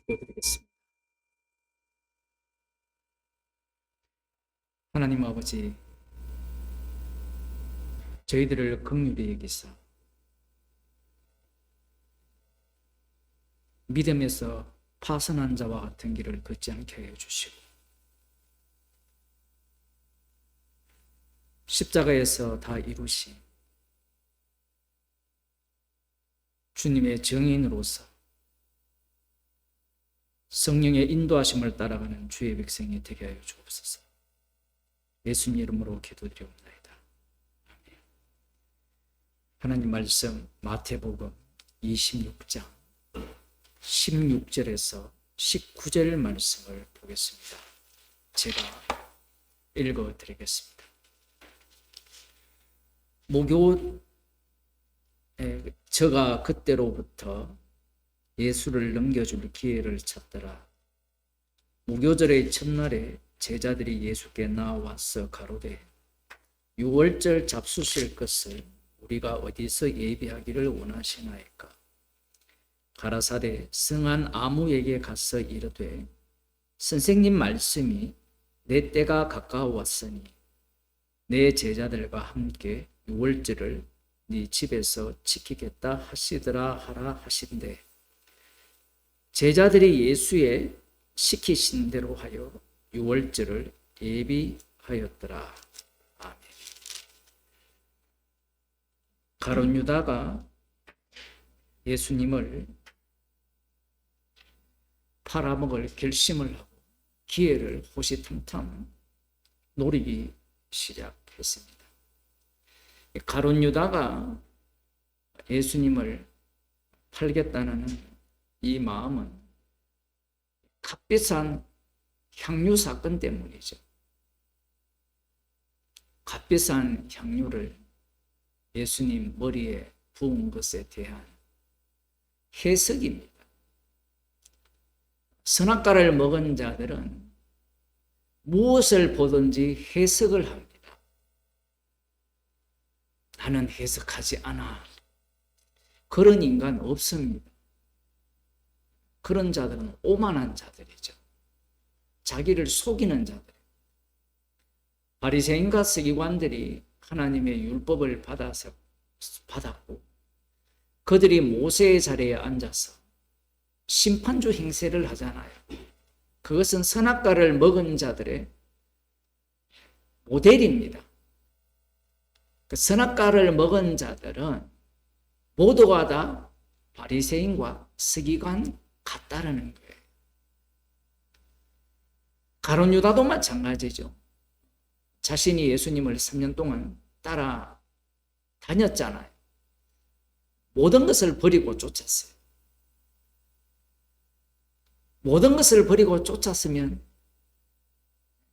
기도드리겠습니다. 하나님 아버지, 저희들을 긍휼히 여기사 믿음에서 파선한 자와 같은 길을 걷지 않게 하여 주시고, 십자가에서 다 이루신 주님의 정인으로서 성령의 인도하심을 따라가는 주의 백성이 되게 하여 주옵소서. 예수님 이름으로 기도드리옵나이다. 아멘. 하나님 말씀 마태복음 26장 16절에서 19절 말씀을 보겠습니다. 제가 읽어드리겠습니다. 저가 그때로부터 예수를 넘겨줄 기회를 찾더라. 무교절의 첫날에 제자들이 예수께 나와서 가로되 유월절 잡수실 것을 우리가 어디서 예비하기를 원하시나이까? 가라사대 성한 아무에게 가서 이르되 선생님 말씀이 내 때가 가까워왔으니 내 제자들과 함께 유월절을 네 집에서 지키겠다 하시더라 하라 하신대, 제자들이 예수의 시키신 대로 하여 유월절을 예비하였더라. 아멘. 가룟 유다가 예수님을 팔아먹을 결심을 하고 기회를 호시탐탐 노리기 시작했습니다. 가룟 유다가 예수님을 팔겠다는 이 마음은 값비싼 향유 사건 때문이죠. 값비싼 향유를 예수님 머리에 부은 것에 대한 해석입니다. 선악과를 먹은 자들은 무엇을 보든지 해석을 합니다. 나는 해석하지 않아. 그런 인간 없습니다. 그런 자들은 오만한 자들이죠. 자기를 속이는 자들. 바리새인과 서기관들이 하나님의 율법을 받았고 그들이 모세의 자리에 앉아서 심판주 행세를 하잖아요. 그것은 선악과를 먹은 자들의 모델입니다. 그 선악과를 먹은 자들은 모두가 다 바리새인과 서기관 같다라는 거예요. 가룟 유다도 마찬가지죠. 자신이 예수님을 3년 동안 따라 다녔잖아요. 모든 것을 버리고 쫓았어요. 모든 것을 버리고 쫓았으면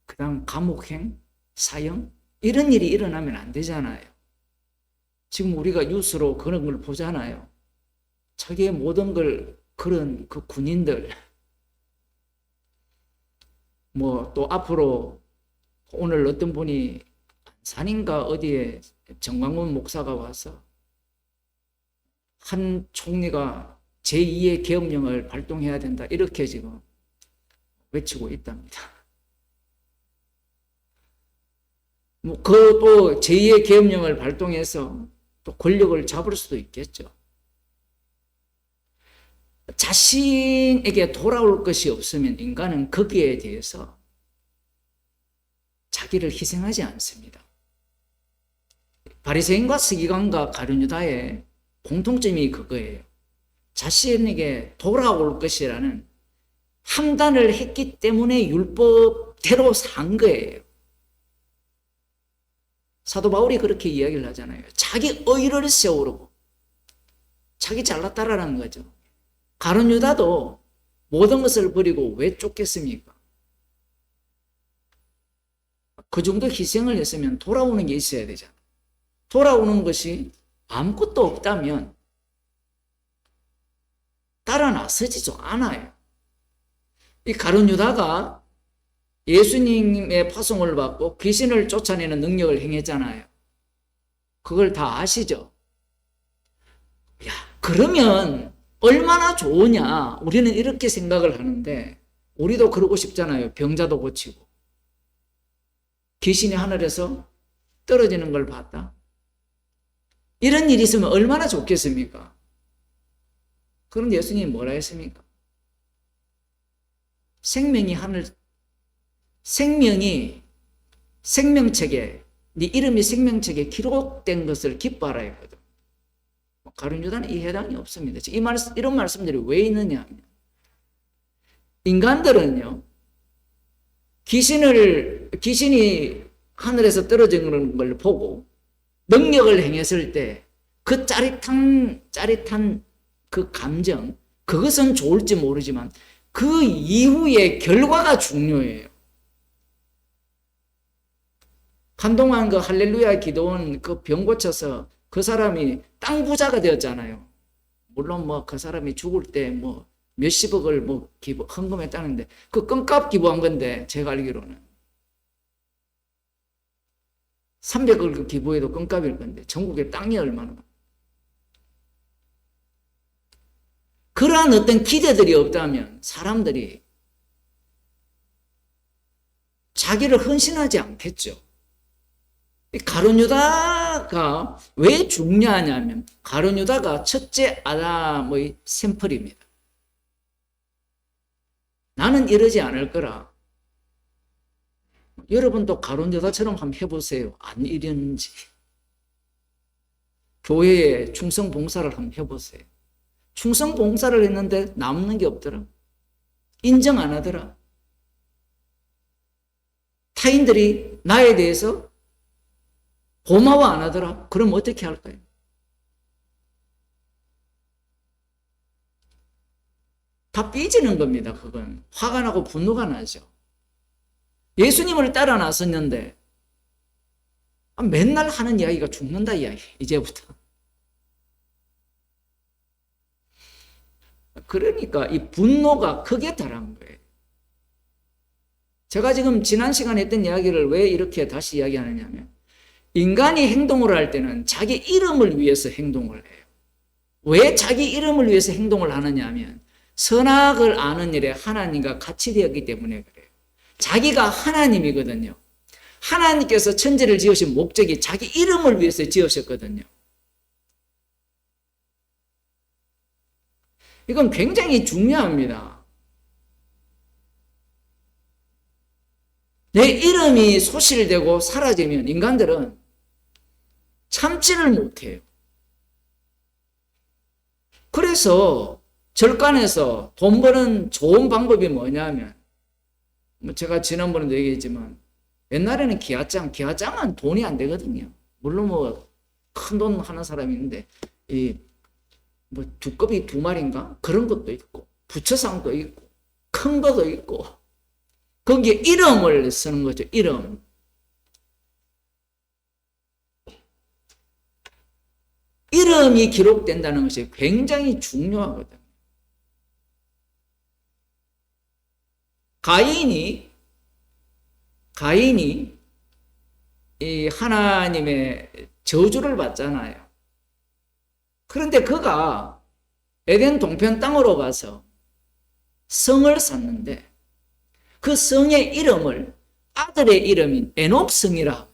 그 다음 감옥행, 사형 이런 일이 일어나면 안 되잖아요. 지금 우리가 뉴스로 그런 걸 보잖아요. 자기의 모든 걸 그런 그 군인들 또 앞으로 오늘 어떤 분이 산인가 어디에 정광훈 목사가 와서 한 총리가 제2의 계엄령을 발동해야 된다 이렇게 지금 외치고 있답니다. 또 제2의 계엄령을 발동해서 또 권력을 잡을 수도 있겠죠. 자신에게 돌아올 것이 없으면 인간은 거기에 대해서 자기를 희생하지 않습니다. 바리새인과 서기관과 가룟 유다의 공통점이 그거예요. 자신에게 돌아올 것이라는 판단을 했기 때문에 율법대로 산 거예요. 사도 바울이 그렇게 이야기를 하잖아요. 자기 의를 세우려고 자기 잘났다라는 거죠. 가룟 유다도 모든 것을 버리고 왜 쫓겠습니까? 그 정도 희생을 했으면 돌아오는 게 있어야 되잖아요. 돌아오는 것이 아무것도 없다면 따라 나서지도 않아요. 이 가룟 유다가 예수님의 파송을 받고 귀신을 쫓아내는 능력을 행했잖아요. 그걸 다 아시죠? 야, 그러면 얼마나 좋으냐. 우리는 이렇게 생각을 하는데 우리도 그러고 싶잖아요. 병자도 고치고. 귀신이 하늘에서 떨어지는 걸 봤다. 이런 일이 있으면 얼마나 좋겠습니까? 그런데 예수님이 뭐라 했습니까? 생명이 생명책에, 네 이름이 생명책에 기록된 것을 기뻐하라 했거든. 가룟 유다는 이 해당이 없습니다. 이런 말씀들이 왜 있느냐 하면, 인간들은요, 귀신이 하늘에서 떨어지는 걸 보고 능력을 행했을 때 그 짜릿한 그 감정, 그것은 좋을지 모르지만 그 이후의 결과가 중요해요. 한동안 그 할렐루야 기도원 그 병 고쳐서 그 사람이 땅 부자가 되었잖아요. 물론 뭐 그 사람이 죽을 때 뭐 몇십억을 뭐 헌금했다는데 그 껌값 기부한 건데, 제가 알기로는 300억을 기부해도 껌값일 건데 전국에 땅이 얼마나. 그러한 어떤 기대들이 없다면 사람들이 자기를 헌신하지 않겠죠. 가룟 유다가 왜 중요하냐면, 가룟 유다가 첫째 아담의 샘플입니다. 나는 이러지 않을 거라. 여러분도 가룟 유다처럼 한번 해보세요. 안 이랬는지. 교회에 충성 봉사를 한번 해보세요. 충성 봉사를 했는데 남는 게 없더라. 인정 안 하더라. 타인들이 나에 대해서 고마워 안 하더라. 그럼 어떻게 할까요? 다 삐지는 겁니다. 그건 화가 나고 분노가 나죠. 예수님을 따라 나섰는데 맨날 하는 이야기가 죽는다 이야기. 이제부터. 그러니까 이 분노가 크게 달한 거예요. 제가 지금 지난 시간에 했던 이야기를 왜 이렇게 다시 이야기하느냐면, 인간이 행동을 할 때는 자기 이름을 위해서 행동을 해요. 왜 자기 이름을 위해서 행동을 하느냐 하면, 선악을 아는 일에 하나님과 같이 되었기 때문에 그래요. 자기가 하나님이거든요. 하나님께서 천지를 지으신 목적이 자기 이름을 위해서 지으셨거든요. 이건 굉장히 중요합니다. 내 이름이 소실되고 사라지면 인간들은 참지를 못해요. 그래서 절간에서 돈 버는 좋은 방법이 뭐냐면, 제가 지난번에도 얘기했지만 옛날에는 기아장은 돈이 안 되거든요. 물론 뭐 큰 돈 하는 사람이 있는데 뭐 두꺼비 2마리인가 그런 것도 있고 부처상도 있고 큰 것도 있고, 거기에 이름을 쓰는 거죠. 이름이 기록된다는 것이 굉장히 중요하거든요. 가인이 이 하나님의 저주를 받잖아요. 그런데 그가 에덴 동편 땅으로 가서 성을 샀는데 그 성의 이름을 아들의 이름인 에녹성이라.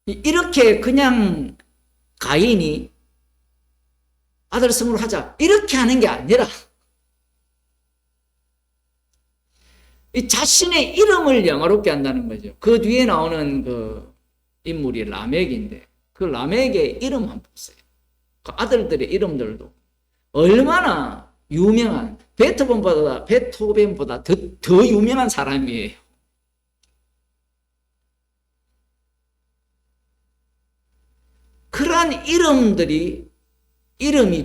이렇게 그냥 가인이 아들 성으로 하자 이렇게 하는 게 아니라, 이 자신의 이름을 영화롭게 한다는 거죠. 그 뒤에 나오는 그 인물이 라멕인데, 그 라멕의 이름 한번 보세요. 그 아들들의 이름들도 얼마나 유명한, 베토벤보다 더 유명한 사람이에요. 그러한 이름이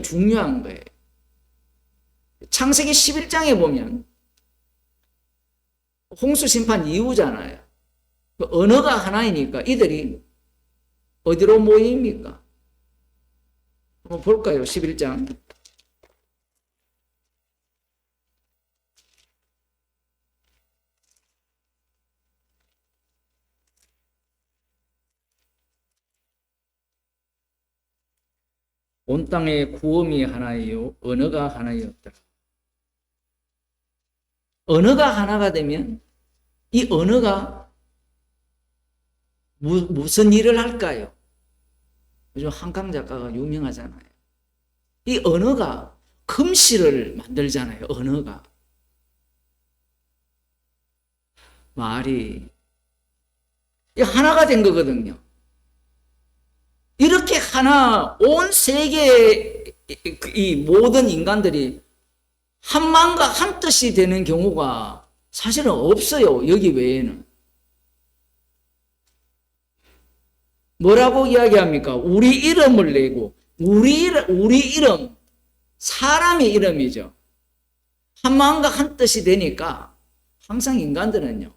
중요한 거예요. 창세기 11장에 보면 홍수 심판 이후잖아요. 언어가 하나이니까 이들이 어디로 모입니까? 한번 볼까요? 11장. 온 땅에 구음이 하나이요 언어가 하나이었더라. 언어가 하나가 되면 이 언어가 무슨 일을 할까요? 요즘 한강 작가가 유명하잖아요. 이 언어가 금실을 만들잖아요. 언어가. 말이 하나가 된 거거든요. 이렇게 하나 온 세계의 이 모든 인간들이 한 마음과 한 뜻이 되는 경우가 사실은 없어요. 여기 외에는. 뭐라고 이야기합니까? 우리 이름을 내고 우리 이름 사람의 이름이죠. 한 마음과 한 뜻이 되니까 항상 인간들은요.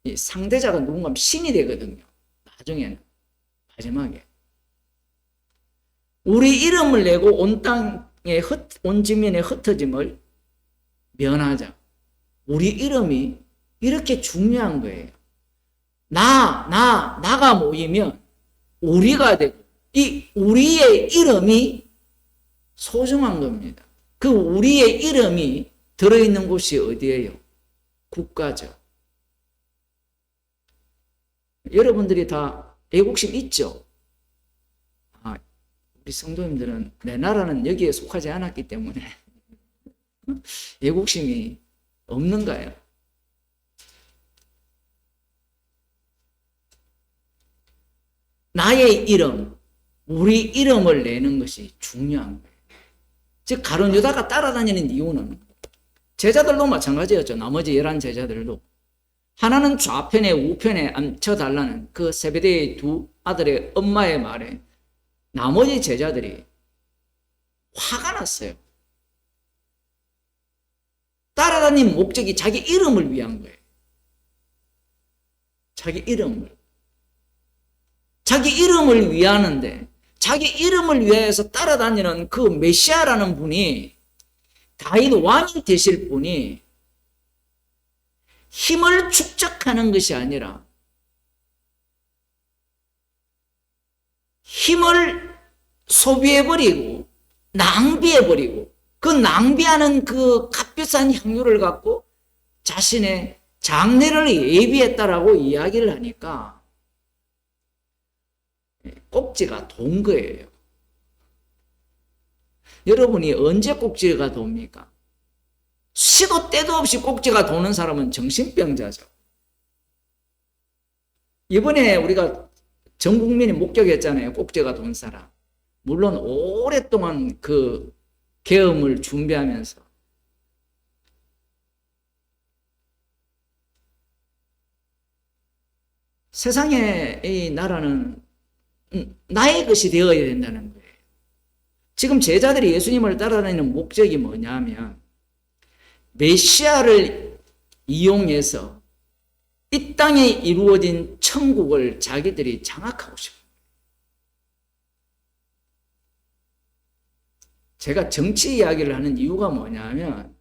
이 상대자가 누군가 신이 되거든요. 나중에는 마지막에 우리 이름을 내고 온 땅에 온 지면에 흩어짐을 면하자. 우리 이름이 이렇게 중요한 거예요. 나가 모이면 우리가 되고 이 우리의 이름이 소중한 겁니다. 그 우리의 이름이 들어있는 곳이 어디예요? 국가죠. 여러분들이 다 애국심 있죠? 우리 성도님들은 내 나라는 여기에 속하지 않았기 때문에 애국심이 없는가요? 나의 이름, 우리 이름을 내는 것이 중요한 거예요. 즉 가룟 유다가 따라다니는 이유는 제자들도 마찬가지였죠. 나머지 11 제자들도 하나는 좌편에 우편에 앉혀달라는 그 세베대의 두 아들의 엄마의 말에 나머지 제자들이 화가 났어요. 따라다닌 목적이 자기 이름을 위한 거예요. 자기 이름을 위하는데 자기 이름을 위해서 따라다니는 그 메시아라는 분이 다윗 왕이 되실 분이 힘을 축적하는 것이 아니라 힘을 소비해버리고 낭비해버리고 그 낭비하는 그 값비싼 향유를 갖고 자신의 장례를 예비했다라고 이야기를 하니까 꼭지가 돈 거예요. 여러분이 언제 꼭지가 돕니까? 시도 때도 없이 꼭지가 도는 사람은 정신병자죠. 이번에 우리가 전 국민이 목격했잖아요. 꼭지가 돈 사람. 물론 오랫동안 그 계엄을 준비하면서 세상의 이 나라는 나의 것이 되어야 된다는 거예요. 지금 제자들이 예수님을 따라다니는 목적이 뭐냐면 메시아를 이용해서 이 땅에 이루어진 천국을 자기들이 장악하고 싶어요. 제가 정치 이야기를 하는 이유가 뭐냐면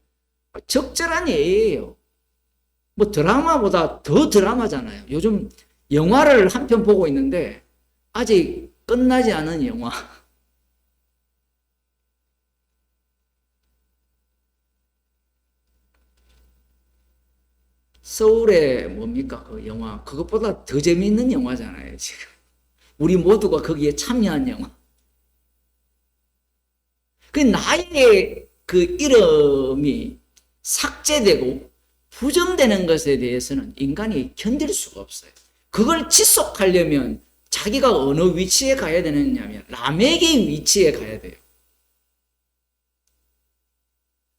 적절한 예예요. 뭐 드라마보다 더 드라마잖아요. 요즘 영화를 한 편 보고 있는데 아직 끝나지 않은 영화. 서울의 뭡니까 그 영화, 그것보다 더 재미있는 영화잖아요. 지금 우리 모두가 거기에 참여한 영화. 그 나의 그 이름이 삭제되고 부정되는 것에 대해서는 인간이 견딜 수가 없어요. 그걸 지속하려면 자기가 어느 위치에 가야 되느냐면 라멕의 위치에 가야 돼요.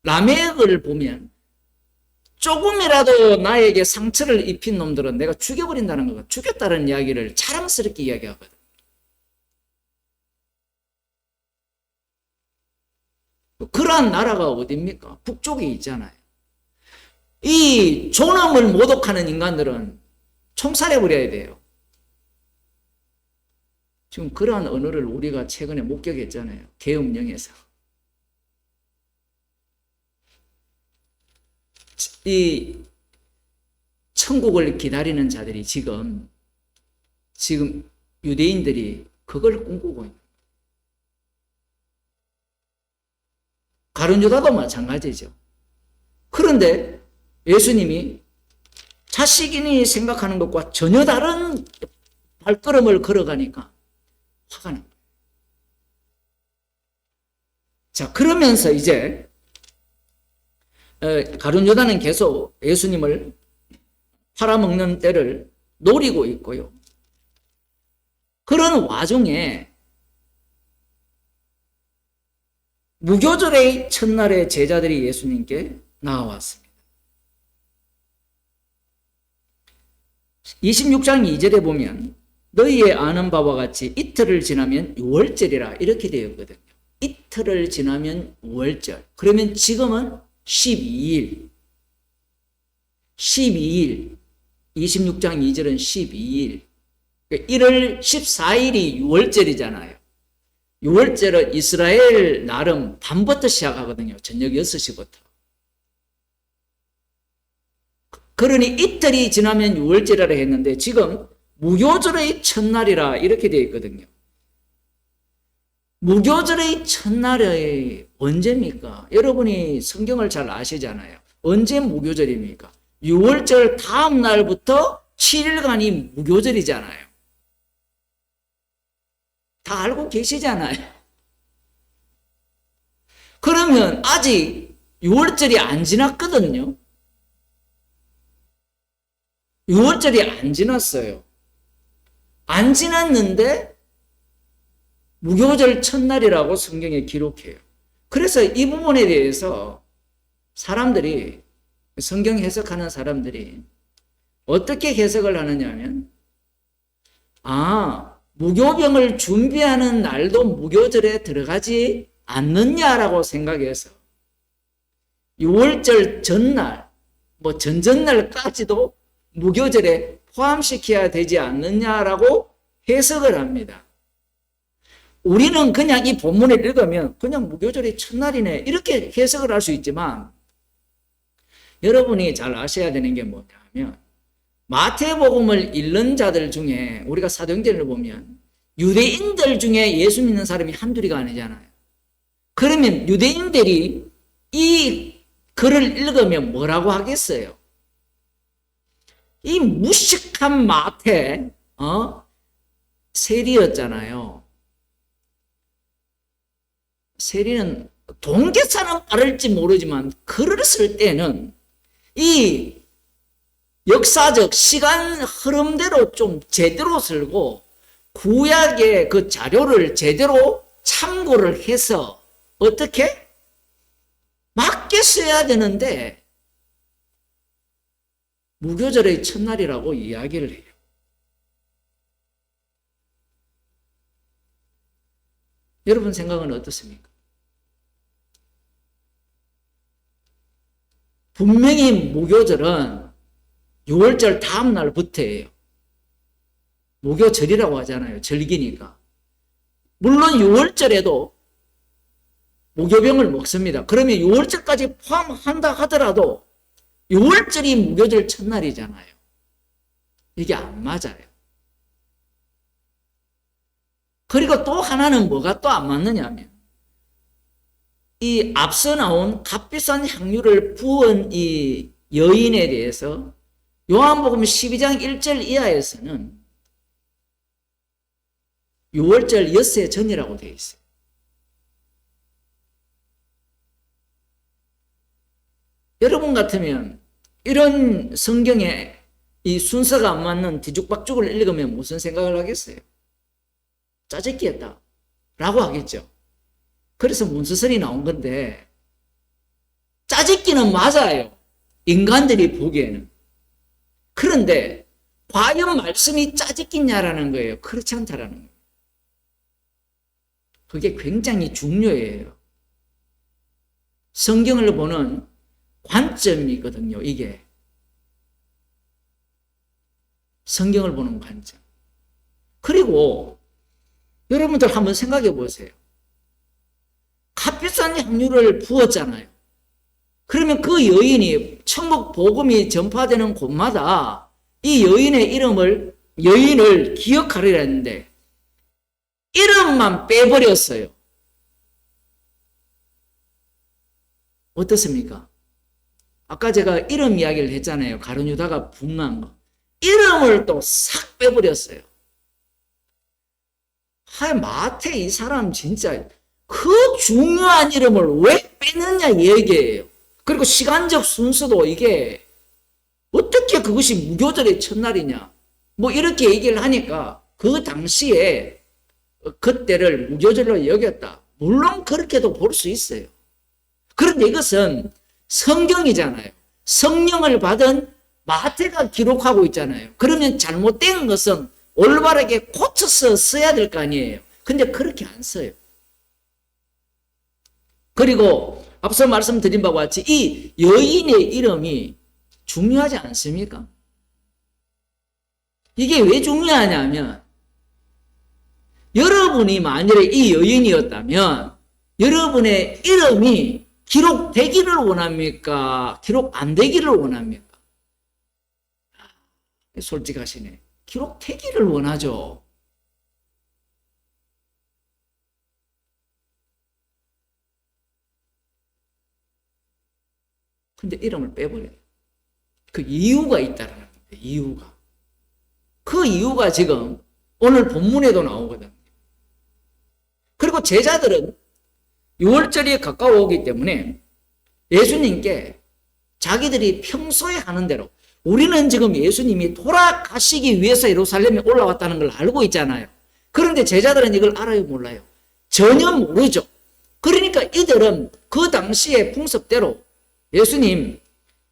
라멕을 보면 조금이라도 나에게 상처를 입힌 놈들은 내가 죽여버린다는 거가, 죽였다는 이야기를 자랑스럽게 이야기하거든. 그러한 나라가 어디입니까? 북쪽에 있잖아요. 이 존엄을 모독하는 인간들은 총살해버려야 돼요. 지금 그러한 언어를 우리가 최근에 목격했잖아요. 계엄령에서. 이 천국을 기다리는 자들이 지금 유대인들이 그걸 꿈꾸고 있는 거예요. 가룟 유다도 마찬가지죠. 그런데 예수님이 자식인이 생각하는 것과 전혀 다른 발걸음을 걸어가니까 화가 납니다. 자, 그러면서 이제 가룟 유다는 계속 예수님을 팔아먹는 때를 노리고 있고요. 그런 와중에 무교절의 첫날에 제자들이 예수님께 나와왔습니다. 26장 2절에 보면 너희의 아는 바와 같이 이틀을 지나면 유월절이라 이렇게 되었거든요. 이틀을 지나면 유월절. 그러면 지금은 12일. 12일. 26장 2절은 12일. 1월 14일이 유월절이잖아요. 유월절은 이스라엘 나름 밤부터 시작하거든요. 저녁 6시부터. 그러니 이틀이 지나면 유월절이라 했는데 지금 무교절의 첫날이라 이렇게 되어 있거든요. 무교절의 첫날이 언제입니까? 여러분이 성경을 잘 아시잖아요. 언제 무교절입니까? 유월절 다음 날부터 7일간이 무교절이잖아요. 다 알고 계시잖아요. 그러면 아직 유월절이 안 지났거든요. 유월절이 안 지났어요. 안 지났는데 무교절 첫날이라고 성경에 기록해요. 그래서 이 부분에 대해서 사람들이, 성경 해석하는 사람들이 어떻게 해석을 하느냐면, 무교병을 준비하는 날도 무교절에 들어가지 않느냐라고 생각해서 유월절 전날, 전전날까지도 무교절에 포함시켜야 되지 않느냐라고 해석을 합니다. 우리는 그냥 이 본문을 읽으면 그냥 무교절이 첫날이네 이렇게 해석을 할 수 있지만, 여러분이 잘 아셔야 되는 게 뭐냐면 마태복음을 읽는 자들 중에 우리가 사도행전을 보면 유대인들 중에 예수 믿는 사람이 한둘이가 아니잖아요. 그러면 유대인들이 이 글을 읽으면 뭐라고 하겠어요? 이 무식한 마태, 세리였잖아요. 세리는 동계산은 빠를지 모르지만 글을 쓸 때는 이 역사적 시간 흐름대로 좀 제대로 쓰고 구약의 그 자료를 제대로 참고를 해서 어떻게 맞게 써야 되는데 무교절의 첫날이라고 이야기를 해요. 여러분 생각은 어떻습니까? 분명히 무교절은 6월절 다음 날부터예요. 무교절이라고 하잖아요. 절기니까. 물론 6월절에도 무교병을 먹습니다. 그러면 6월절까지 포함한다 하더라도 6월절이 무교절 첫날이잖아요. 이게 안 맞아요. 그리고 또 하나는 뭐가 또 안 맞느냐 하면 이 앞서 나온 값비싼 향유를 부은 이 여인에 대해서 요한복음 12장 1절 이하에서는 6월절 엿새 전이라고 되어 있어요. 여러분 같으면 이런 성경에 이 순서가 안 맞는 뒤죽박죽을 읽으면 무슨 생각을 하겠어요? 짜증기였다 라고 하겠죠. 그래서 문서설이 나온 건데 짜증기는 맞아요. 인간들이 보기에는. 그런데 과연 말씀이 짜증기냐라는 거예요. 그렇지 않다라는 거예요. 그게 굉장히 중요해요. 성경을 보는 관점이거든요. 이게 성경을 보는 관점. 그리고 여러분들 한번 생각해 보세요. 값비싼 향유를 부었잖아요. 그러면 그 여인이 천국 복음이 전파되는 곳마다 이 여인의 여인을 기억하리라 했는데 이름만 빼버렸어요. 어떻습니까? 아까 제가 이름 이야기를 했잖아요. 가룟 유다가 분노한 거. 이름을 또 싹 빼버렸어요. 마태 이 사람 진짜 그 중요한 이름을 왜 빼느냐 얘기예요. 그리고 시간적 순서도 이게 어떻게 그것이 무교절의 첫날이냐 뭐 이렇게 얘기를 하니까 그 당시에 그때를 무교절로 여겼다. 물론 그렇게도 볼 수 있어요. 그런데 이것은 성경이잖아요. 성령을 받은 마태가 기록하고 있잖아요. 그러면 잘못된 것은 올바르게 고쳐서 써야 될 거 아니에요. 근데 그렇게 안 써요. 그리고 앞서 말씀드린 바와 같이 이 여인의 이름이 중요하지 않습니까? 이게 왜 중요하냐면 여러분이 만일에 이 여인이었다면 여러분의 이름이 기록되기를 원합니까? 기록 안 되기를 원합니까? 솔직하시네. 기록되기를 원하죠. 근데 이름을 빼버려요. 그 이유가 있다라는 거예요. 이유가. 그 이유가 지금 오늘 본문에도 나오거든요. 그리고 제자들은 6월절이 가까워오기 때문에 예수님께 자기들이 평소에 하는 대로 우리는 지금 예수님이 돌아가시기 위해서 예루살렘에 올라왔다는 걸 알고 있잖아요. 그런데 제자들은 이걸 알아요, 몰라요? 전혀 모르죠. 그러니까 이들은 그 당시의 풍습대로 예수님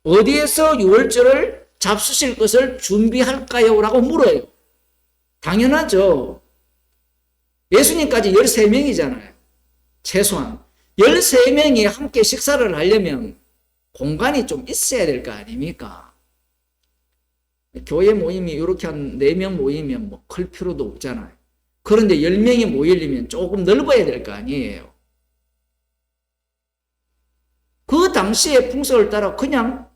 어디에서 유월절을 잡수실 것을 준비할까요? 라고 물어요. 당연하죠. 예수님까지 13명이잖아요. 최소한 13명이 함께 식사를 하려면 공간이 좀 있어야 될 거 아닙니까? 교회 모임이 이렇게 한 4명 모이면 뭐 클 필요도 없잖아요. 그런데 10명이 모이려면 조금 넓어야 될 거 아니에요. 그 당시의 풍속을 따라 그냥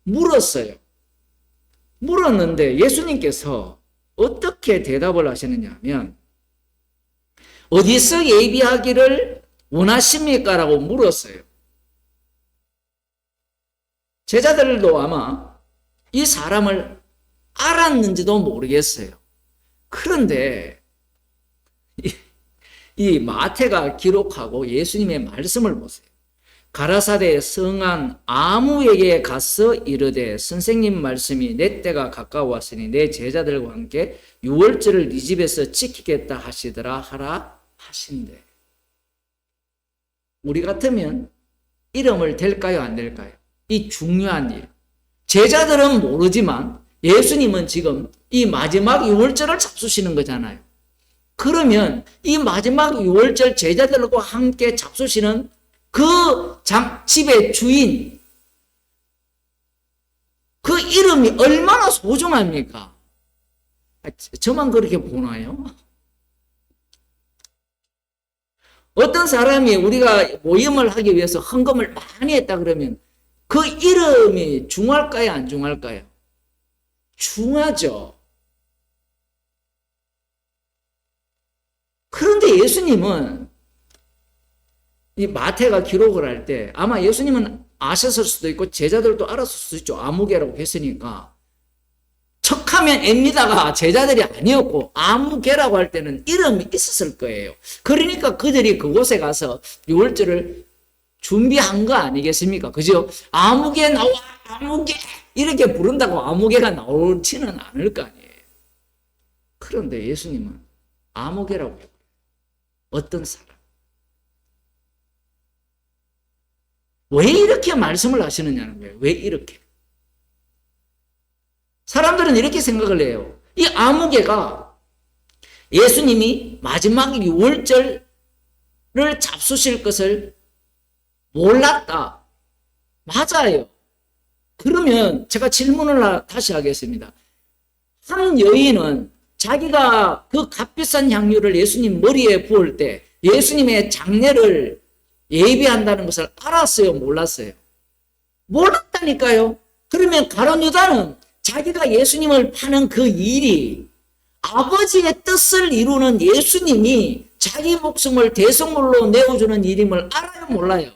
물었어요. 물었는데 예수님께서 어떻게 대답을 하시느냐 하면 어디서 예비하기를 원하십니까? 라고 물었어요. 제자들도 아마 이 사람을 알았는지도 모르겠어요. 그런데 이 마태가 기록하고 예수님의 말씀을 보세요. 가라사대 성한 아무에게 가서 이르되 선생님 말씀이 내 때가 가까웠으니 내 제자들과 함께 유월절을 네 집에서 지키겠다 하시더라 하라 하신대. 우리 같으면 이름을 댈까요 안 댈까요? 이 중요한 일. 제자들은 모르지만 예수님은 지금 이 마지막 유월절을 잡수시는 거잖아요. 그러면 이 마지막 유월절 제자들과 함께 잡수시는 그 집의 주인, 그 이름이 얼마나 소중합니까? 저만 그렇게 보나요? 어떤 사람이 우리가 모임을 하기 위해서 헌금을 많이 했다 그러면 그 이름이 중할까요? 안 중할까요? 중하죠. 그런데 예수님은 이 마태가 기록을 할 때 아마 예수님은 아셨을 수도 있고 제자들도 알았을 수도 있죠. 아무개라고 했으니까. 척하면 앱니다가 제자들이 아니었고 아무개라고 할 때는 이름이 있었을 거예요. 그러니까 그들이 그곳에 가서 유월절을 준비한 거 아니겠습니까? 그죠? 아무개 나와, 아무개 이렇게 부른다고 아무개가 나오지는 않을 거 아니에요. 그런데 예수님은 아무개라고 해요. 어떤 사람? 왜 이렇게 말씀을 하시느냐는 거예요. 왜 이렇게? 사람들은 이렇게 생각을 해요. 이 아무개가 예수님이 마지막 유월절을 잡수실 것을 몰랐다. 맞아요. 그러면 제가 질문을 다시 하겠습니다. 한 여인은 자기가 그 값비싼 향유를 예수님 머리에 부을 때 예수님의 장례를 예비한다는 것을 알았어요? 몰랐어요? 몰랐다니까요. 그러면 가룟 유다는 자기가 예수님을 파는 그 일이 아버지의 뜻을 이루는 예수님이 자기 목숨을 대성물로 내어주는 일임을 알아요? 몰라요?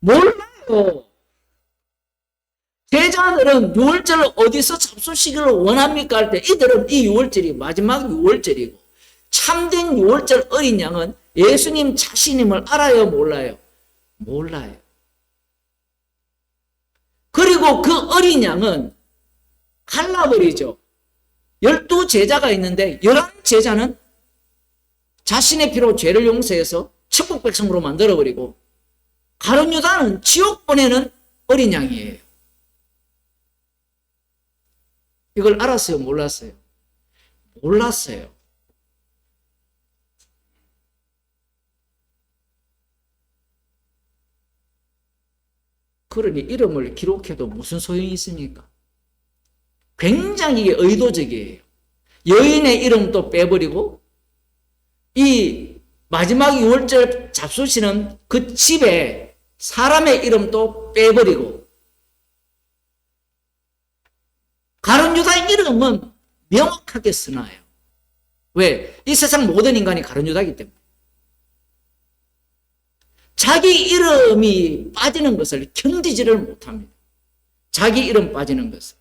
몰라요. 제자들은 6월절을 어디서 잡수시기를 원합니까? 할 때 이들은 이 6월절이 마지막 6월절이고 참된 6월절 어린 양은 예수님 자신임을 알아요? 몰라요? 몰라요. 그리고 그 어린 양은 갈라버리죠. 12제자가 있는데 11제자는 자신의 피로 죄를 용서해서 천국 백성으로 만들어버리고 가룟 유다는 지옥 보내는 어린 양이에요. 이걸 알았어요? 몰랐어요? 몰랐어요. 그러니 이름을 기록해도 무슨 소용이 있습니까? 굉장히 의도적이에요. 여인의 이름도 빼버리고 이 마지막 6월절 잡수시는 그 집에 사람의 이름도 빼버리고 가룟 유다의 이름은 명확하게 쓰나요. 왜? 이 세상 모든 인간이 가룟 유다이기 때문에. 자기 이름이 빠지는 것을 견디지를 못합니다. 자기 이름 빠지는 것을.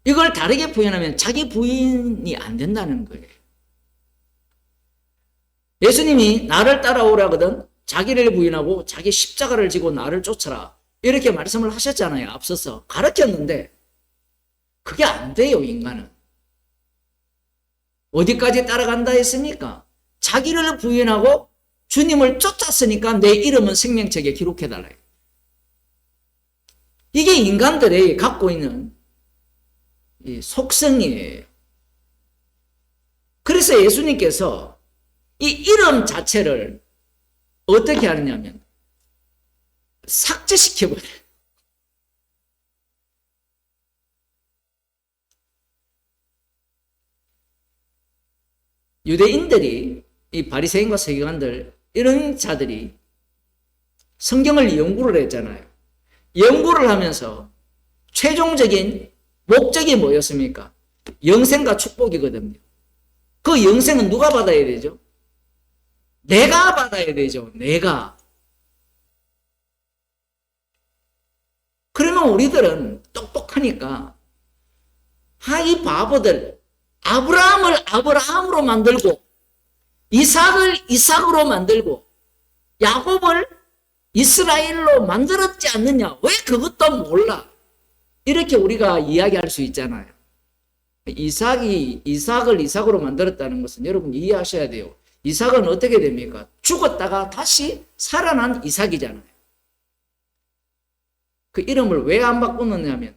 이걸 다르게 표현하면 자기 부인이 안 된다는 거예요. 예수님이 나를 따라오라거든 자기를 부인하고 자기 십자가를 지고 나를 쫓아라. 이렇게 말씀을 하셨잖아요. 앞서서 가르쳤는데 그게 안 돼요. 인간은. 어디까지 따라간다 했습니까? 자기를 부인하고 주님을 쫓았으니까 내 이름은 생명책에 기록해달라. 이게 인간들이 갖고 있는 이 속성이에요. 그래서 예수님께서 이 이름 자체를 어떻게 하느냐면 삭제시켜버려요. 유대인들이 이 바리새인과 서기관들 이런 자들이 성경을 연구를 했잖아요. 연구를 하면서 최종적인 목적이 뭐였습니까? 영생과 축복이거든요. 그 영생은 누가 받아야 되죠? 내가 받아야 되죠. 내가. 그러면 우리들은 똑똑하니까 이 바보들 아브라함을 아브라함으로 만들고 이삭을 이삭으로 만들고 야곱을 이스라엘로 만들었지 않느냐? 왜 그것도 몰라? 이렇게 우리가 이야기할 수 있잖아요. 이삭이 이삭을 이삭으로 만들었다는 것은 여러분 이해하셔야 돼요. 이삭은 어떻게 됩니까? 죽었다가 다시 살아난 이삭이잖아요. 그 이름을 왜 안 바꾸느냐면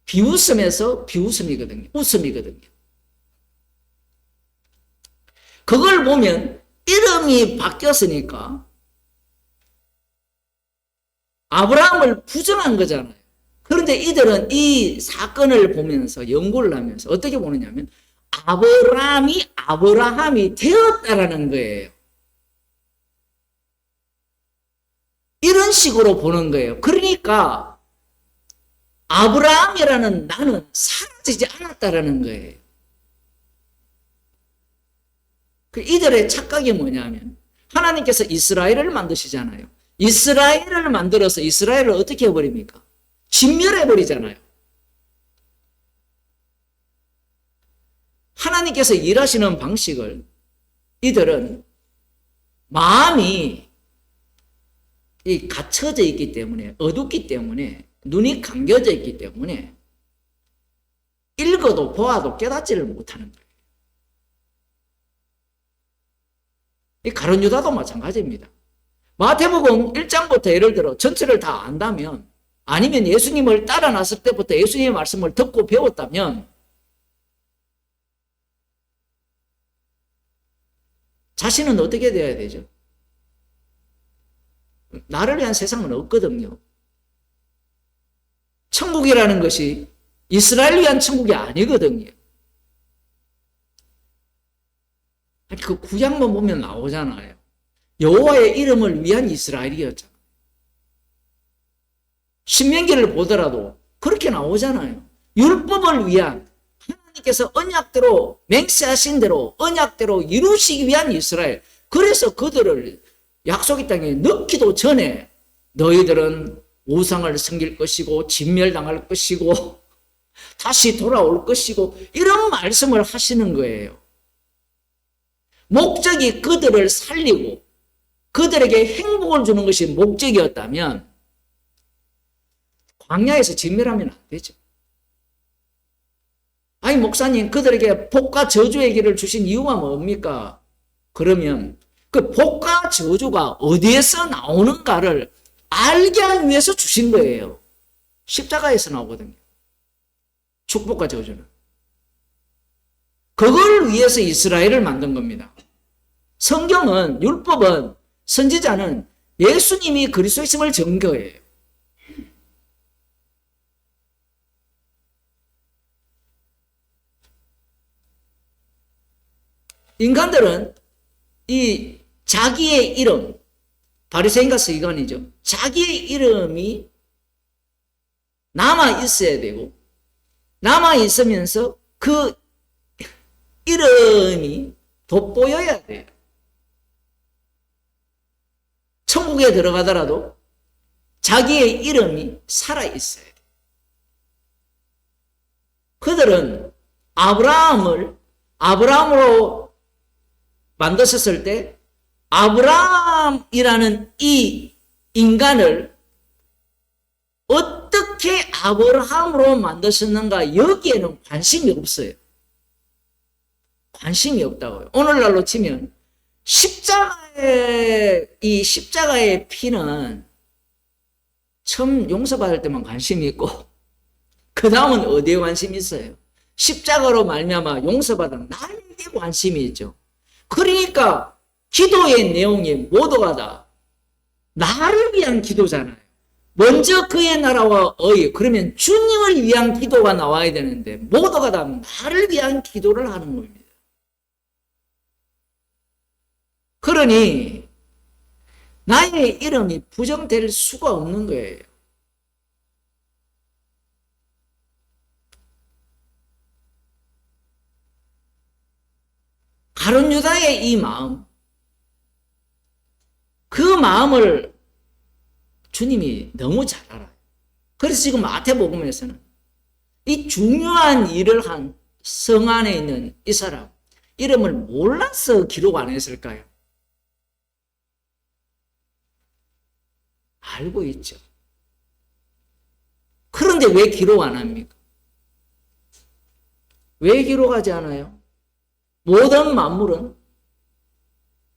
비웃음에서 비웃음이거든요. 웃음이거든요. 그걸 보면 이름이 바뀌었으니까 아브라함을 부정한 거잖아요. 그런데 이들은 이 사건을 보면서 연구를 하면서 어떻게 보느냐면 아브라함이 되었다라는 거예요. 이런 식으로 보는 거예요. 그러니까 아브라함이라는 나는 사라지지 않았다라는 거예요. 이들의 착각이 뭐냐면 하나님께서 이스라엘을 만드시잖아요. 이스라엘을 만들어서 이스라엘을 어떻게 해버립니까? 진멸해버리잖아요. 하나님께서 일하시는 방식을 이들은 마음이 갇혀져 있기 때문에 어둡기 때문에 눈이 감겨져 있기 때문에 읽어도 보아도 깨닫지를 못하는 거예요. 이 가룟 유다도 마찬가지입니다. 마태복음 1장부터 예를 들어 전체를 다 안다면 아니면 예수님을 따라 났을 때부터 예수님의 말씀을 듣고 배웠다면 자신은 어떻게 되어야 되죠? 나를 위한 세상은 없거든요. 천국이라는 것이 이스라엘 위한 천국이 아니거든요. 그 구약만 보면 나오잖아요. 여호와의 이름을 위한 이스라엘이었잖아요. 신명기를 보더라도 그렇게 나오잖아요. 율법을 위한 하나님께서 언약대로 맹세하신 대로 언약대로 이루시기 위한 이스라엘. 그래서 그들을 약속의 땅에 넣기도 전에 너희들은 우상을 섬길 것이고 진멸당할 것이고 다시 돌아올 것이고 이런 말씀을 하시는 거예요. 목적이 그들을 살리고 그들에게 행복을 주는 것이 목적이었다면 광야에서 진멸하면 안 되죠. 아니 목사님 그들에게 복과 저주의 길을 주신 이유가 뭡니까? 그러면 그 복과 저주가 어디에서 나오는가를 알게 하기 위해서 주신 거예요. 십자가에서 나오거든요. 축복과 저주는. 그걸 위해서 이스라엘을 만든 겁니다. 성경은, 율법은, 선지자는 예수님이 그리스도이심을 증거해요. 인간들은 이 자기의 이름, 바리새인과 서기관이죠. 자기의 이름이 남아 있어야 되고 남아 있으면서 그 이름이 돋보여야 돼요. 천국에 들어가더라도 자기의 이름이 살아있어야 돼요. 그들은 아브라함으로 만드셨을 때 아브라함이라는 이 인간을 어떻게 아브라함으로 만드셨는가 여기에는 관심이 없어요. 관심이 없다고요. 오늘날로 치면 이 십자가의 피는 처음 용서받을 때만 관심이 있고 그 다음은 어디에 관심이 있어요? 십자가로 말미암아 용서받은 나에게 관심이 있죠. 그러니까 기도의 내용이 모두가 다 나를 위한 기도잖아요. 먼저 그의 나라와 의의, 그러면 주님을 위한 기도가 나와야 되는데 모두가 다 나를 위한 기도를 하는 겁니다. 그러니 나의 이름이 부정될 수가 없는 거예요. 가룟 유다의 이 마음, 그 마음을 주님이 너무 잘 알아요. 그래서 지금 마태복음에서는 이 중요한 일을 한 성 안에 있는 이 사람 이름을 몰라서 기록 안 했을까요? 알고 있죠. 그런데 왜 기록 안 합니까? 왜 기록하지 않아요? 모든 만물은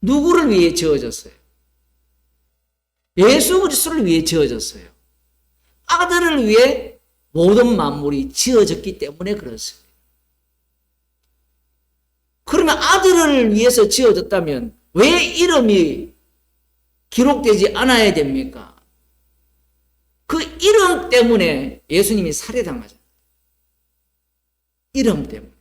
누구를 위해 지어졌어요? 예수 그리스도를 위해 지어졌어요. 아들을 위해 모든 만물이 지어졌기 때문에 그렇습니다. 그러면 아들을 위해서 지어졌다면 왜 이름이 기록되지 않아야 됩니까? 그 이름 때문에 예수님이 살해당하잖아요. 이름 때문에.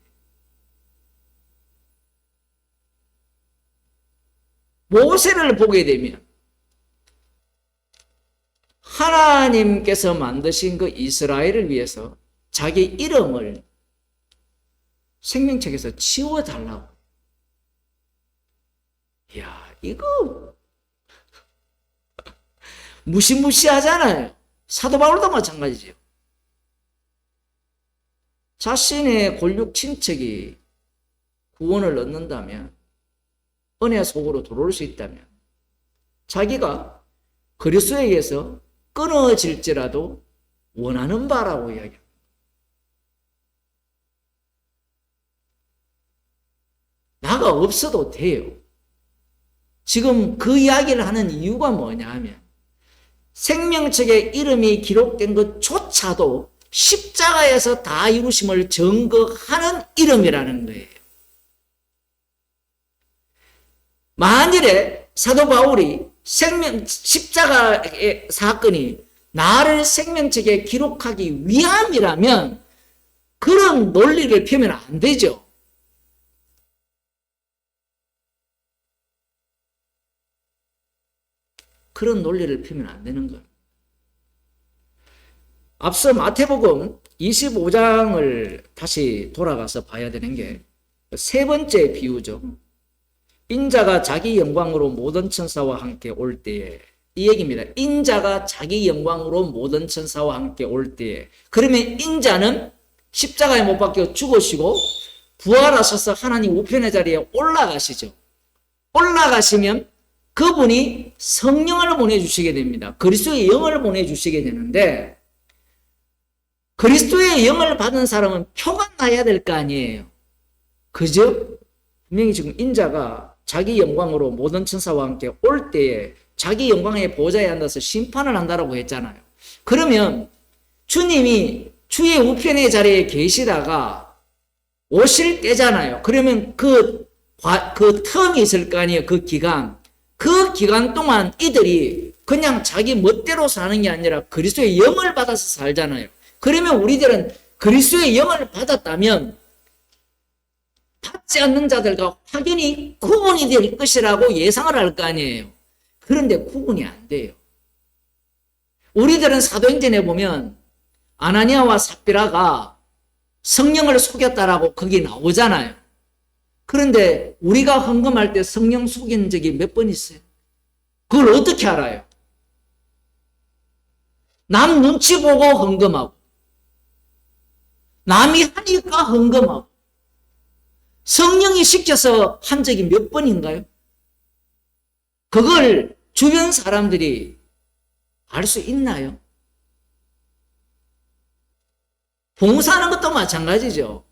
모세를 보게 되면 하나님께서 만드신 그 이스라엘을 위해서 자기 이름을 생명책에서 지워달라고. 이야, 이거 무시무시하잖아요. 사도 바울도 마찬가지죠. 자신의 골육 친척이 구원을 얻는다면, 은혜 속으로 들어올 수 있다면 자기가 그리스도에 의해서 끊어질지라도 원하는 바라고 이야기합니다. 나가 없어도 돼요. 지금 그 이야기를 하는 이유가 뭐냐 하면 생명책에 이름이 기록된 것조차도 십자가에서 다 이루심을 증거하는 이름이라는 거예요. 만일에 사도 바울이 십자가의 사건이 나를 생명책에 기록하기 위함이라면 그런 논리를 펴면 안 되죠. 그런 논리를 펴면 안 되는 거예요. 앞서 마태복음 25장을 다시 돌아가서 봐야 되는 게 세 번째 비유죠. 이 인자가 자기 영광으로 모든 천사와 함께 올 때에, 이 얘기입니다. 인자가 자기 영광으로 모든 천사와 함께 올 때에, 그러면 인자는 십자가에 못 박혀 죽으시고 부활하셔서 하나님 우편의 자리에 올라가시죠. 올라가시면 그분이 성령을 보내주시게 됩니다. 그리스도의 영을 보내주시게 되는데, 그리스도의 영을 받은 사람은 표가 나야 될 거 아니에요. 그죠? 분명히 지금 인자가 자기 영광으로 모든 천사와 함께 올 때에 자기 영광의 보좌에 앉아서 심판을 한다라고 했잖아요. 그러면 주님이 주의 우편의 자리에 계시다가 오실 때잖아요. 그러면 그 텀이 있을 거 아니에요. 그 기간 동안 이들이 그냥 자기 멋대로 사는 게 아니라 그리스도의 영을 받아서 살잖아요. 그러면 우리들은 그리스도의 영을 받았다면 받지 않는 자들과 확연히 구분이 될 것이라고 예상을 할 거 아니에요. 그런데 구분이 안 돼요. 우리들은 사도행전에 보면 아나니아와 삽비라가 성령을 속였다라고 거기 나오잖아요. 그런데 우리가 헌금할 때 성령 속인 적이 몇 번 있어요? 그걸 어떻게 알아요? 남 눈치 보고 헌금하고, 남이 하니까 헌금하고, 성령이 시켜서 한 적이 몇 번인가요? 그걸 주변 사람들이 알 수 있나요? 봉사하는 것도 마찬가지죠.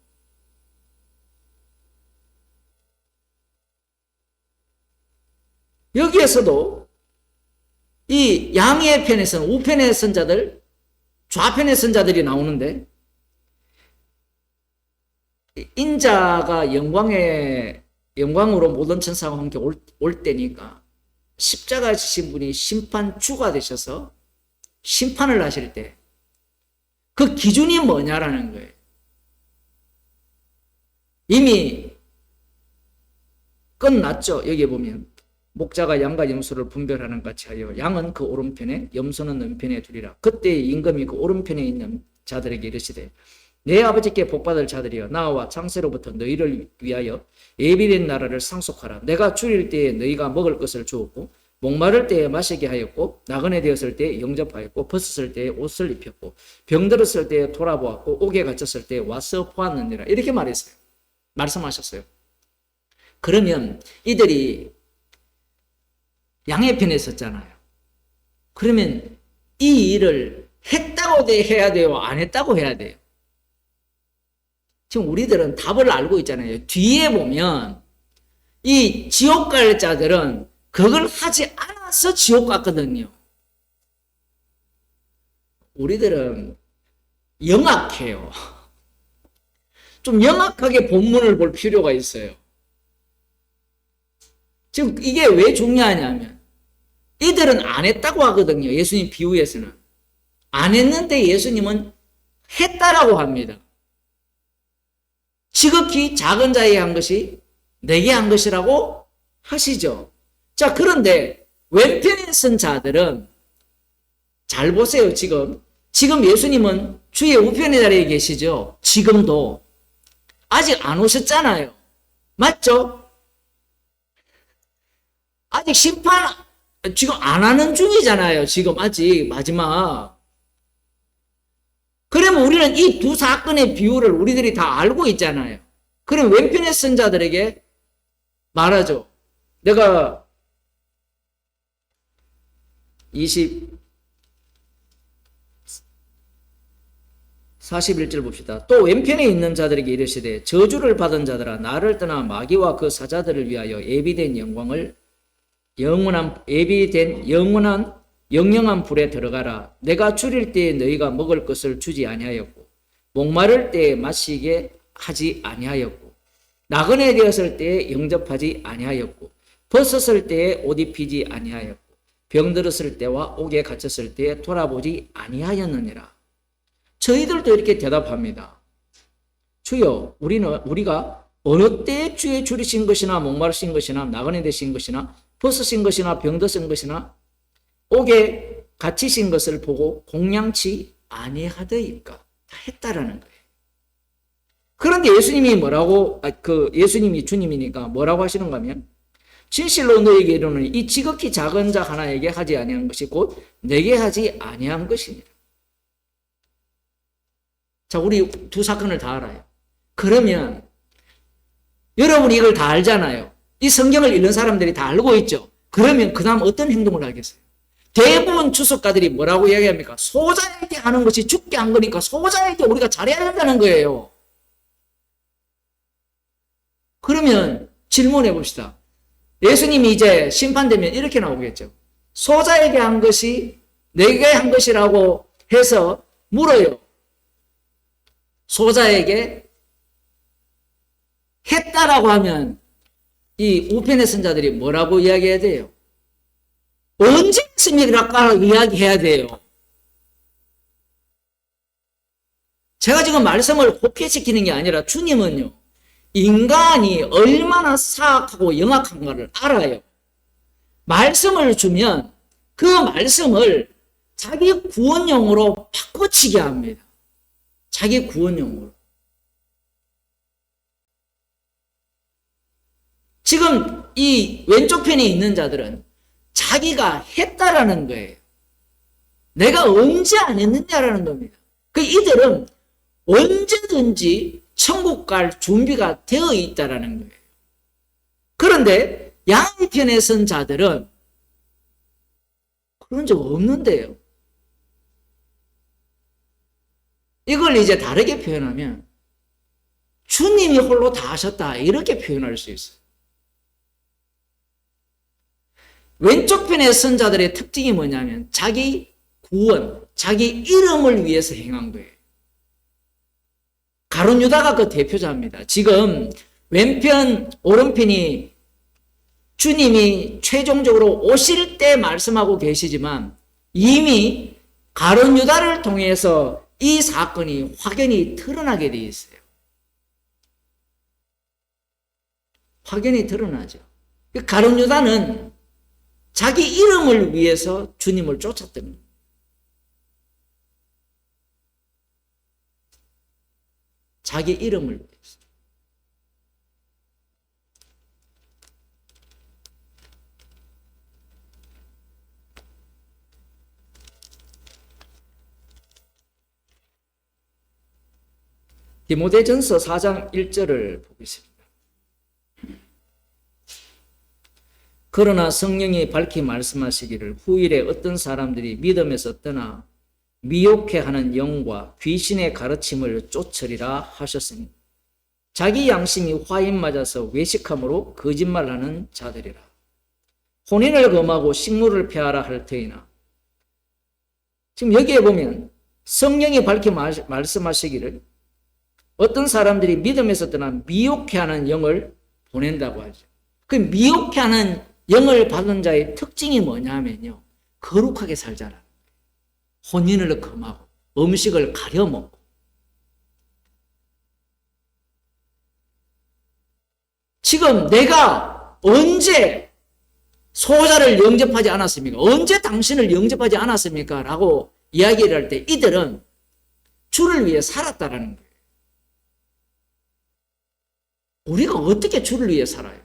여기에서도 이 양의 편에서는 우편의 선자들, 좌편의 선자들이 나오는데, 인자가 영광으로 모든 천사와 함께 올 때니까 십자가에 지신 분이 심판주가 되셔서 심판을 하실 때 그 기준이 뭐냐라는 거예요. 이미 끝났죠. 여기 보면 목자가 양과 염소를 분별하는 같이 하여 양은 그 오른편에 염소는 왼편에 두리라. 그때 임금이 그 오른편에 있는 자들에게 이르시되 내 아버지께 복받을 자들이여 나와 창세로부터 너희를 위하여 예비된 나라를 상속하라. 내가 줄일 때에 너희가 먹을 것을 주었고 목마를 때에 마시게 하였고 나그네 되었을 때에 영접하였고 벗었을 때에 옷을 입혔고 병들었을 때에 돌아보았고 옥에 갇혔을 때에 와서 보았느니라. 이렇게 말씀하셨어요. 그러면 이들이 양의 편에 섰잖아요. 그러면 이 일을 했다고 해야 돼요? 안 했다고 해야 돼요? 지금 우리들은 답을 알고 있잖아요. 뒤에 보면 이 지옥 갈 자들은 그걸 하지 않아서 지옥 갔거든요. 우리들은 영악해요. 좀 영악하게 본문을 볼 필요가 있어요. 지금 이게 왜 중요하냐면 이들은 안 했다고 하거든요. 예수님 비유에서는. 안 했는데 예수님은 했다라고 합니다. 지극히 작은 자에게 한 것이 내게 한 것이라고 하시죠. 자, 그런데 왼편에 쓴 자들은 잘 보세요. 지금 예수님은 주의 우편의 자리에 계시죠. 지금도 아직 안 오셨잖아요. 맞죠? 아직 심판 지금 안 하는 중이잖아요. 지금 아직 마지막. 그러면 우리는 이 두 사건의 비유를 우리들이 다 알고 있잖아요. 그럼 왼편에 쓴 자들에게 말하죠. 내가 41절 봅시다. 또 왼편에 있는 자들에게 이르시되 저주를 받은 자들아 나를 떠나 마귀와 그 사자들을 위하여 예비된 영영한 불에 들어가라. 내가 줄일 때에 너희가 먹을 것을 주지 아니하였고 목마를 때에 마시게 하지 아니하였고 나그네 되었을 때에 영접하지 아니하였고 벗었을 때에 옷 입히지 아니하였고 병들었을 때와 옥에 갇혔을 때에 돌아보지 아니하였느니라. 저희들도 이렇게 대답합니다. 주여, 우리가 어느 때에 주의 줄이신 것이나 목마르신 것이나 나그네 되신 것이나 벗으신 것이나 병드신 것이나 옥에 갇히신 것을 보고 공양치 아니하더이까. 다 했다라는 거예요. 그런데 예수님이 주님이니까 뭐라고 하시는가 하면 진실로 너에게 이르노니 이 지극히 작은 자 하나에게 하지 아니한 것이 곧 내게 하지 아니한 것이니라. 자, 우리 두 사건을 다 알아요. 그러면 여러분이 이걸 다 알잖아요. 이 성경을 읽는 사람들이 다 알고 있죠. 그러면 그 다음 어떤 행동을 하겠어요? 대부분 주석가들이 뭐라고 이야기합니까? 소자에게 하는 것이 죽게 한 거니까 소자에게 우리가 잘해야 된다는 거예요. 그러면 질문해 봅시다. 예수님이 이제 심판되면 이렇게 나오겠죠. 소자에게 한 것이 내게 한 것이라고 해서 물어요. 소자에게 했다라고 하면 이 우편의 선자들이 뭐라고 이야기해야 돼요? 언제 했습니까? 이야기해야 돼요. 제가 지금 말씀을 곱게시키는 게 아니라 주님은요, 인간이 얼마나 사악하고 영악한가를 알아요. 말씀을 주면 그 말씀을 자기 구원용으로 바꿔치게 합니다. 자기 구원용으로. 지금 이 왼쪽 편에 있는 자들은 자기가 했다라는 거예요. 내가 언제 안 했느냐라는 겁니다. 이들은 언제든지 천국 갈 준비가 되어 있다라는 거예요. 그런데 양편에 선 자들은 그런 적 없는데요. 이걸 이제 다르게 표현하면 주님이 홀로 다 하셨다 이렇게 표현할 수 있어요. 왼쪽 편에 선 자들의 특징이 뭐냐면 자기 구원, 자기 이름을 위해서 행한 거예요. 가룟 유다가 그 대표자입니다. 지금 왼편, 오른편이 주님이 최종적으로 오실 때 말씀하고 계시지만 이미 가룟 유다를 통해서 이 사건이 확연히 드러나게 되어 있어요. 확연히 드러나죠. 가룟 유다는 자기 이름을 위해서 주님을 쫓았던 거예요. 자기 이름을 위해서. 디모데전서 4장 1절을 보겠습니다. 그러나 성령이 밝히 말씀하시기를 후일에 어떤 사람들이 믿음에서 떠나 미혹해하는 영과 귀신의 가르침을 쫓으리라 하셨으니 자기 양심이 화인 맞아서 외식함으로 거짓말하는 자들이라. 혼인을 금하고 식물을 폐하라 할 터이나. 지금 여기에 보면 성령이 밝히 말씀하시기를 어떤 사람들이 믿음에서 떠나 미혹해하는 영을 보낸다고 하죠. 그 미혹해하는 영을 받은 자의 특징이 뭐냐면요, 거룩하게 살잖아. 혼인을 금하고 음식을 가려 먹고. 지금 내가 언제 소자를 영접하지 않았습니까? 언제 당신을 영접하지 않았습니까? 라고 이야기를 할 때 이들은 주를 위해 살았다라는 거예요. 우리가 어떻게 주를 위해 살아요?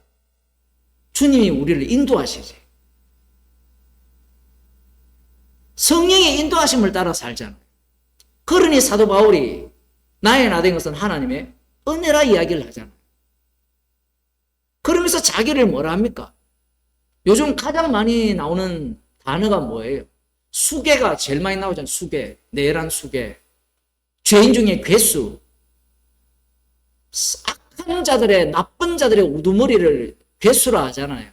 주님이 우리를 인도하시지. 성령의 인도하심을 따라 살잖아요. 그러니 사도 바울이 나의 나 된 것은 하나님의 은혜라 이야기를 하잖아요. 그러면서 자기를 뭐라 합니까? 요즘 가장 많이 나오는 단어가 뭐예요? 수괴가 제일 많이 나오잖아요. 수괴, 내란 수괴. 죄인 중에 괴수. 악한 자들의, 나쁜 자들의 우두머리를 괴수라 하잖아요.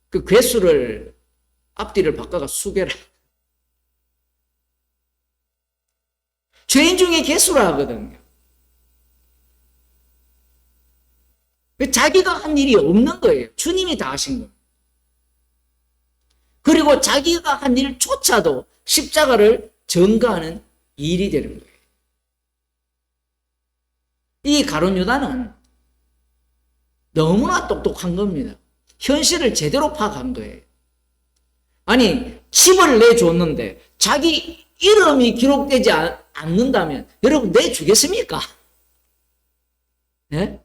그 괴수를 앞뒤를 바꿔가 수괴라. 죄인 중에 괴수라 하거든요. 자기가 한 일이 없는 거예요. 주님이 다 하신 거예요. 그리고 자기가 한 일조차도 십자가를 전가하는 일이 되는 거예요. 이 가룟 유다는 너무나 똑똑한 겁니다. 현실을 제대로 파악한 거예요. 아니, 집을 내줬는데 자기 이름이 기록되지 않는다면 여러분 내주겠습니까? 네?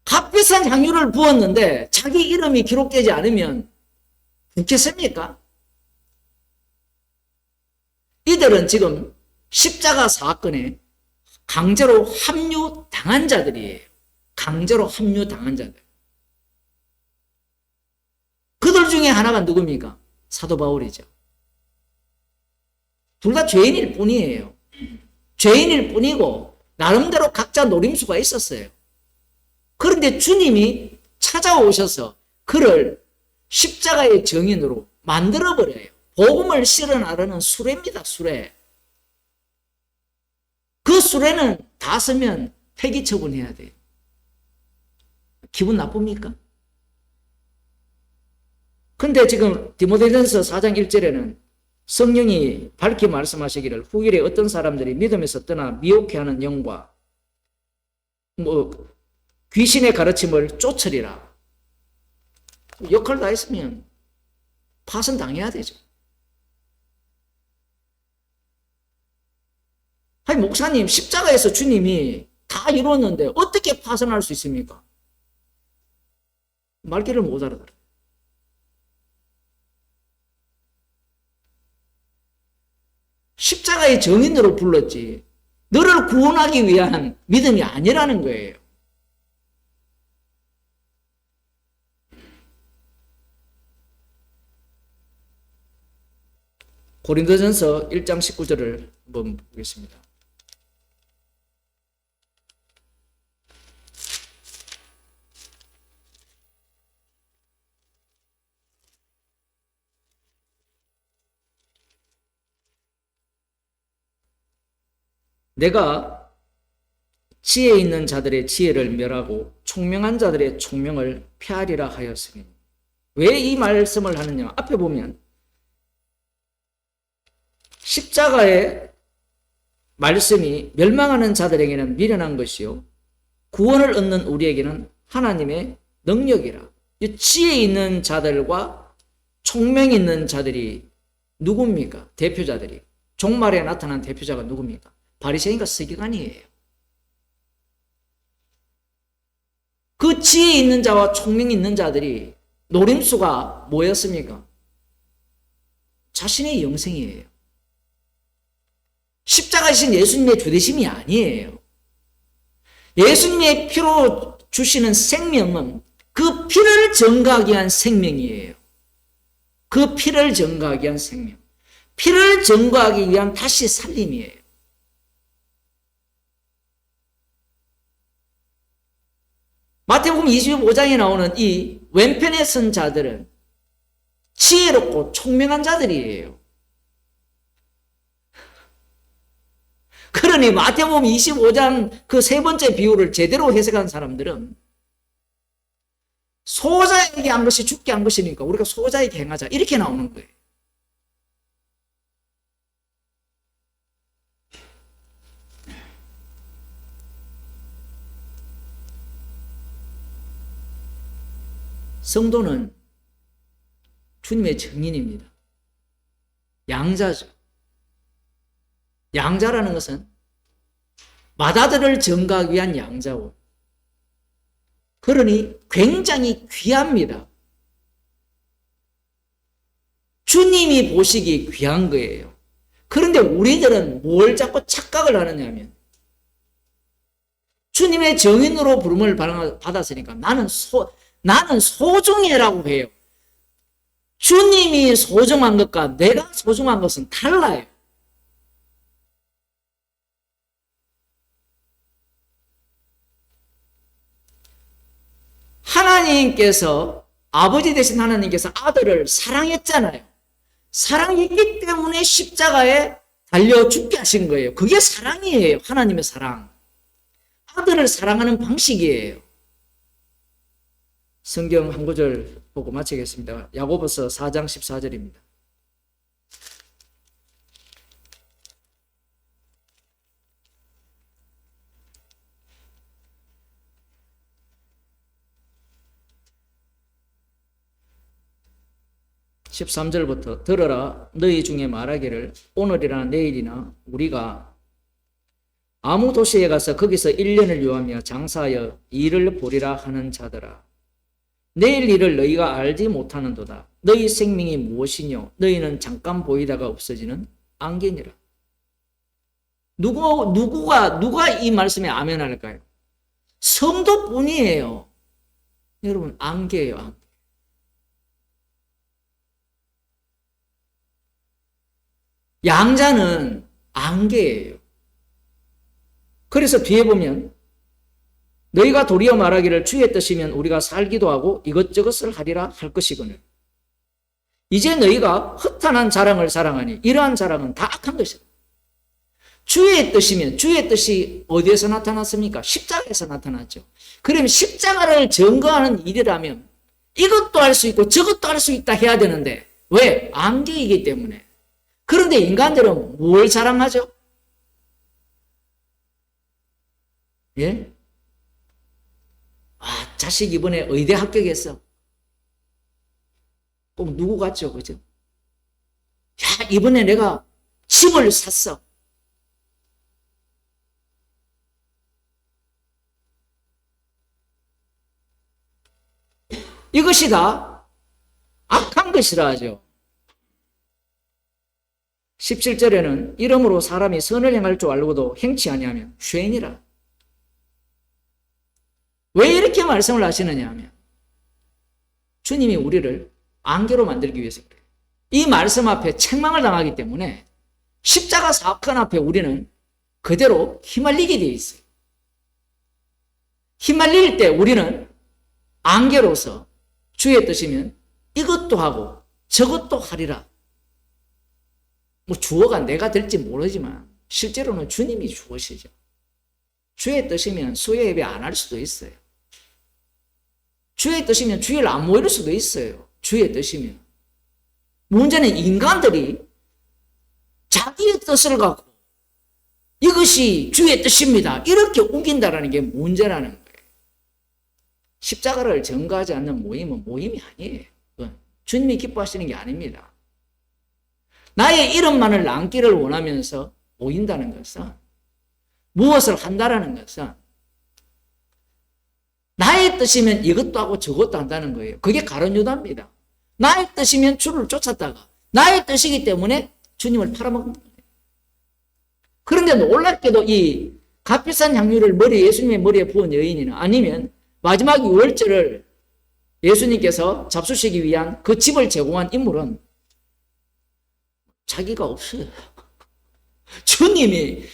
값비싼 비싼 향유를 부었는데 자기 이름이 기록되지 않으면 붓겠습니까? 이들은 지금 십자가 사건에 강제로 합류당한 자들이에요. 강제로 합류당한 자들. 그들 중에 하나가 누굽니까? 사도 바울이죠. 둘 다 죄인일 뿐이에요. 죄인일 뿐이고 나름대로 각자 노림수가 있었어요. 그런데 주님이 찾아오셔서 그를 십자가의 증인으로 만들어버려요. 복음을 실어 나르는 수레입니다. 수레. 그 수레는 다 쓰면 폐기 처분해야 돼요. 기분 나쁩니까? 근데 지금 디모데전서 4장 1절에는 성령이 밝히 말씀하시기를 후일에 어떤 사람들이 믿음에서 떠나 미혹해하는 영과 귀신의 가르침을 쫓으리라. 역할 다 했으면 파선 당해야 되죠. 아니 목사님 십자가에서 주님이 다 이루었는데 어떻게 파선할 수 있습니까? 말귀를 못 알아들어요. 십자가의 정인으로 불렀지 너를 구원하기 위한 믿음이 아니라는 거예요. 고린도전서 1장 19절을 한번 보겠습니다. 내가 지혜 있는 자들의 지혜를 멸하고 총명한 자들의 총명을 폐하리라 하였으니. 왜 이 말씀을 하느냐? 앞에 보면 십자가의 말씀이 멸망하는 자들에게는 미련한 것이요 구원을 얻는 우리에게는 하나님의 능력이라. 이 지혜 있는 자들과 총명 있는 자들이 누굽니까? 대표자들이. 종말에 나타난 대표자가 누굽니까? 바리새인과 서기관이에요. 그 지혜 있는 자와 총명 있는 자들이 노림수가 뭐였습니까? 자신의 영생이에요. 십자가이신 예수님의 주되심이 아니에요. 예수님의 피로 주시는 생명은 그 피를 증거하기 위한 생명이에요. 그 피를 증거하기 위한 생명. 피를 증거하기 위한 다시 살림이에요. 마태복음 25장에 나오는 이 왼편에 선 자들은 지혜롭고 총명한 자들이에요. 그러니 마태복음 25장 그 세 번째 비유를 제대로 해석한 사람들은 소자에게 한 것이 죽게 한 것이니까 우리가 소자에게 행하자 이렇게 나오는 거예요. 성도는 주님의 증인입니다. 양자죠. 양자라는 것은 맏아들을 증거하기 위한 양자고, 그러니 굉장히 귀합니다. 주님이 보시기 귀한 거예요. 그런데 우리들은 뭘 자꾸 착각을 하느냐 하면 주님의 증인으로 부름을 받았으니까 나는 소중해라고 해요. 주님이 소중한 것과 내가 소중한 것은 달라요. 하나님께서, 아버지 되신 하나님께서 아들을 사랑했잖아요. 사랑했기 때문에 십자가에 달려 죽게 하신 거예요. 그게 사랑이에요. 하나님의 사랑. 아들을 사랑하는 방식이에요. 성경 한 구절 보고 마치겠습니다. 야고보서 4장 14절입니다. (13절부터) 들어라 너희 중에 말하기를 오늘이나 내일이나 우리가 아무 도시에 가서 거기서 1년을 유하며 장사하여 일을 보리라 하는 자들아, 내일 일을 너희가 알지 못하는도다. 너희 생명이 무엇이뇨? 너희는 잠깐 보이다가 없어지는 안개니라. 누가 이 말씀에 아멘 할까요? 성도뿐이에요. 여러분, 안개예요, 안개. 양자는 안개예요. 그래서 뒤에 보면 너희가 도리어 말하기를 주의 뜻이면 우리가 살기도 하고 이것저것을 하리라 할 것이거늘. 이제 너희가 허탄한 자랑을 자랑하니 이러한 자랑은 다 악한 것이다. 주의 뜻이면 주의 뜻이 어디에서 나타났습니까? 십자가에서 나타났죠. 그러면 십자가를 증거하는 일이라면 이것도 할 수 있고 저것도 할 수 있다 해야 되는데 왜? 안개이기 때문에. 그런데 인간들은 뭘 자랑하죠? 예? 아, 자식 이번에 의대 합격했어. 꼭 누구 같죠? 그죠? 야, 이번에 내가 집을 샀어. 이것이 다 악한 것이라 하죠. 17절에는 이러므로 사람이 선을 행할 줄 알고도 행치 아니하면 죄인이라. 왜 이렇게 말씀을 하시느냐 하면 주님이 우리를 안개로 만들기 위해서 그래요. 이 말씀 앞에 책망을 당하기 때문에 십자가 사건 앞에 우리는 그대로 휘말리게 되어 있어요. 휘말릴 때 우리는 안개로서 주의 뜻이면 이것도 하고 저것도 하리라. 뭐 주어가 내가 될지 모르지만 실제로는 주님이 주어시죠. 주의 뜻이면 수요 예배 안 할 수도 있어요. 주의 뜻이면 주일 안 모일 수도 있어요. 주의 뜻이면. 문제는 인간들이 자기의 뜻을 갖고 이것이 주의 뜻입니다. 이렇게 우긴다는 게 문제라는 거예요. 십자가를 전가하지 않는 모임은 모임이 아니에요. 주님이 기뻐하시는 게 아닙니다. 나의 이름만을 남기를 원하면서 모인다는 것은 무엇을 한다라는 것은 나의 뜻이면 이것도 하고 저것도 한다는 거예요. 그게 가룟 유다입니다. 나의 뜻이면 주를 쫓았다가 나의 뜻이기 때문에 주님을 팔아먹는 거예요. 그런데 놀랍게도 이 값비싼 향유를 예수님의 머리에 부은 여인이나 아니면 마지막 6월절을 예수님께서 잡수시기 위한 그 집을 제공한 인물은 자기가 없어요. 주님이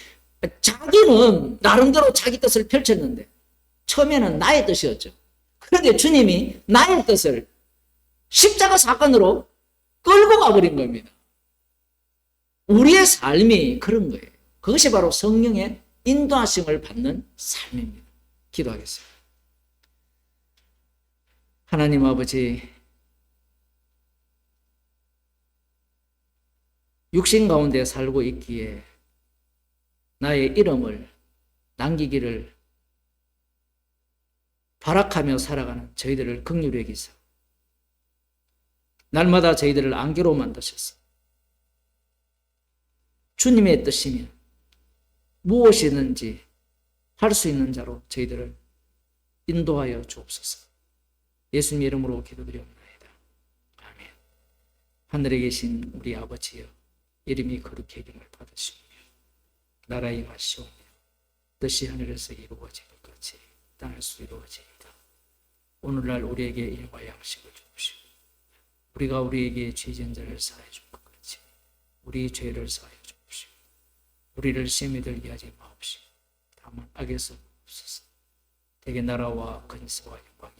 자기는 나름대로 자기 뜻을 펼쳤는데 처음에는 나의 뜻이었죠. 그런데 주님이 나의 뜻을 십자가 사건으로 끌고 가버린 겁니다. 우리의 삶이 그런 거예요. 그것이 바로 성령의 인도하심을 받는 삶입니다. 기도하겠습니다. 하나님 아버지, 육신 가운데 살고 있기에 나의 이름을 남기기를 발악하며 살아가는 저희들을 긍휼히 여기사 날마다 저희들을 안개로 만드셨어. 주님의 뜻이면 무엇이든지 할 수 있는 자로 저희들을 인도하여 주옵소서. 예수님 이름으로 기도드리옵나이다. 아멘. 하늘에 계신 우리 아버지여, 이름이 거룩히 여김을 받으시오며 나라에 임하시오며 뜻이 하늘에서 이루어진 것 같이 땅에서 이루어지이다. 오늘날 우리에게 일과 양식을 주옵시고 우리가 우리에게 죄진 자를 사하여 준 것 같이 우리 죄를 사하여 주옵시고 우리를 시험에 들게 하지 마옵시고 다만 악에서 없소서. 대개 나라와 근세와 영광이